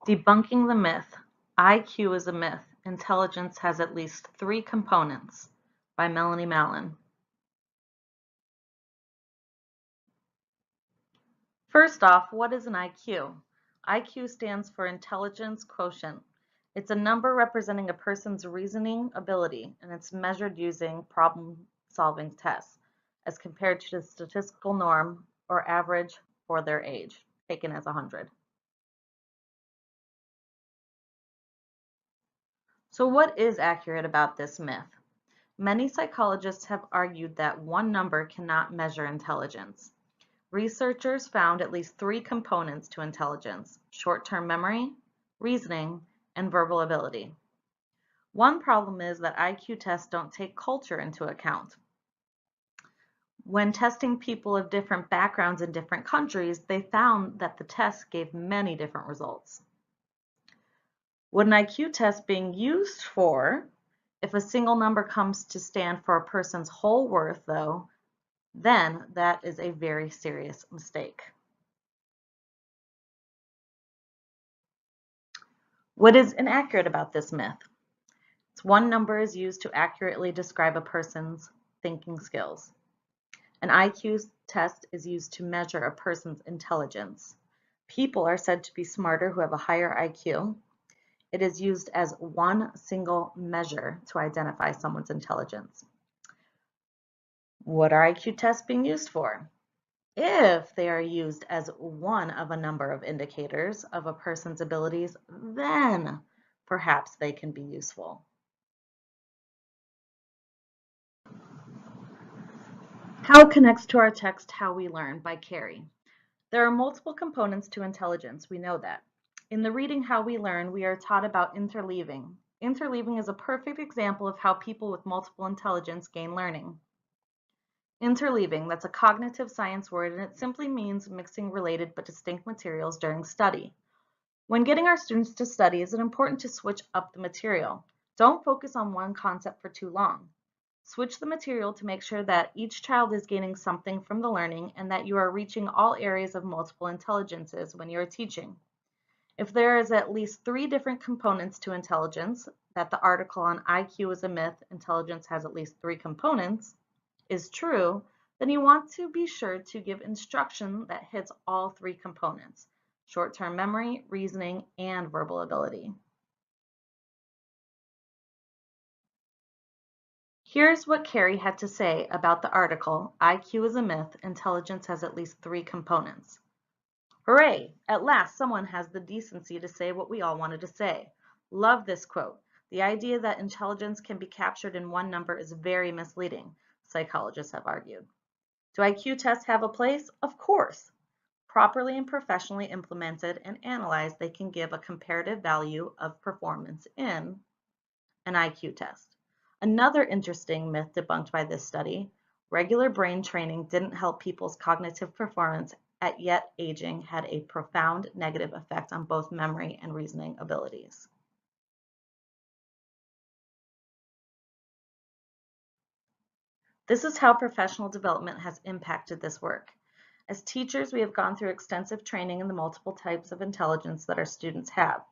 Debunking the myth, IQ is a myth, intelligence has at least 3 components, by Melanie Malin. First off, what is an IQ? IQ stands for intelligence quotient. It's a number representing a person's reasoning ability, and it's measured using problem-solving tests, as compared to the statistical norm or average for their age, taken as 100. So what is accurate about this myth? Many psychologists have argued that one number cannot measure intelligence. Researchers found at least 3 components to intelligence: short-term memory, reasoning, and verbal ability. One problem is that IQ tests don't take culture into account. When testing people of different backgrounds in different countries, they found that the test gave many different results. What an IQ test being used for, if a single number comes to stand for a person's whole worth, though, then that is a very serious mistake. What is inaccurate about this myth? It's one number is used to accurately describe a person's thinking skills. An IQ test is used to measure a person's intelligence. People are said to be smarter who have a higher IQ. It is used as one single measure to identify someone's intelligence. What are IQ tests being used for? If they are used as one of a number of indicators of a person's abilities, then perhaps they can be useful. How it connects to our text, How We Learn, by Carey. There are multiple components to intelligence, we know that. In the reading How We Learn, we are taught about interleaving. Interleaving is a perfect example of how people with multiple intelligence gain learning. Interleaving, that's a cognitive science word, and it simply means mixing related but distinct materials during study. When getting our students to study, is it important to switch up the material? Don't focus on one concept for too long. Switch the material to make sure that each child is gaining something from the learning and that you are reaching all areas of multiple intelligences when you are teaching. If there is at least 3 different components to intelligence, that the article on IQ is a myth, intelligence has at least 3 components, is true, then you want to be sure to give instruction that hits all 3 components: short-term memory, reasoning, and verbal ability. Here's what Carey had to say about the article, IQ is a myth, intelligence has at least 3 components. Hooray! At last someone has the decency to say what we all wanted to say. Love this quote. The idea that intelligence can be captured in one number is very misleading, psychologists have argued. Do IQ tests have a place? Of course. Properly and professionally implemented and analyzed, they can give a comparative value of performance in an IQ test. Another interesting myth debunked by this study: regular brain training didn't help people's cognitive performance, yet aging had a profound negative effect on both memory and reasoning abilities. This is how professional development has impacted this work. As teachers, we have gone through extensive training in the multiple types of intelligence that our students have.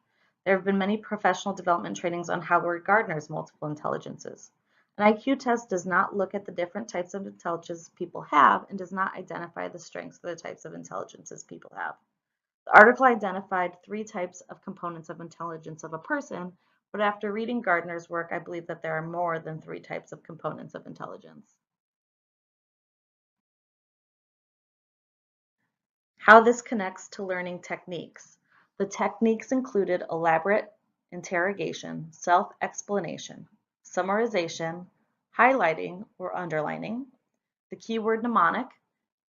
There have been many professional development trainings on Howard Gardner's multiple intelligences. An IQ test does not look at the different types of intelligence people have and does not identify the strengths of the types of intelligences people have. The article identified 3 types of components of intelligence of a person, but after reading Gardner's work, I believe that there are more than 3 types of components of intelligence. How this connects to learning techniques. The techniques included elaborate interrogation, self-explanation, summarization, highlighting or underlining, the keyword mnemonic,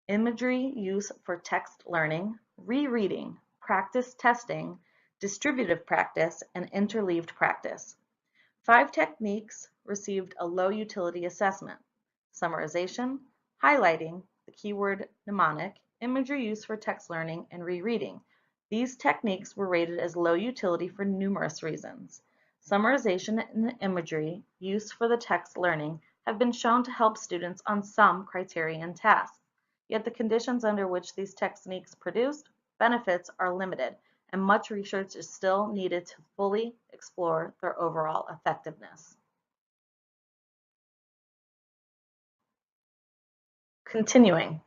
imagery use for text learning, rereading, practice testing, distributive practice, and interleaved practice. 5 techniques received a low utility assessment: summarization, highlighting, the keyword mnemonic, imagery use for text learning, and rereading. These techniques were rated as low utility for numerous reasons. Summarization and imagery use for the text learning have been shown to help students on some criterion tasks, yet the conditions under which these techniques produced benefits are limited, and much research is still needed to fully explore their overall effectiveness. Continuing,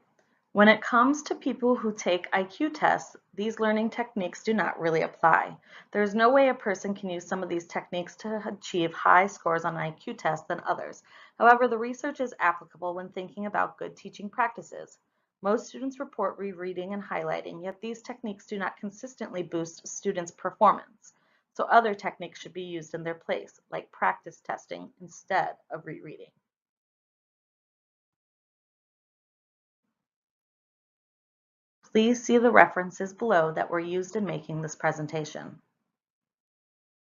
when it comes to people who take IQ tests, these learning techniques do not really apply. There is no way a person can use some of these techniques to achieve high scores on IQ tests than others. However, the research is applicable when thinking about good teaching practices. Most students report rereading and highlighting, yet these techniques do not consistently boost students' performance. So other techniques should be used in their place, like practice testing instead of rereading. Please see the references below that were used in making this presentation.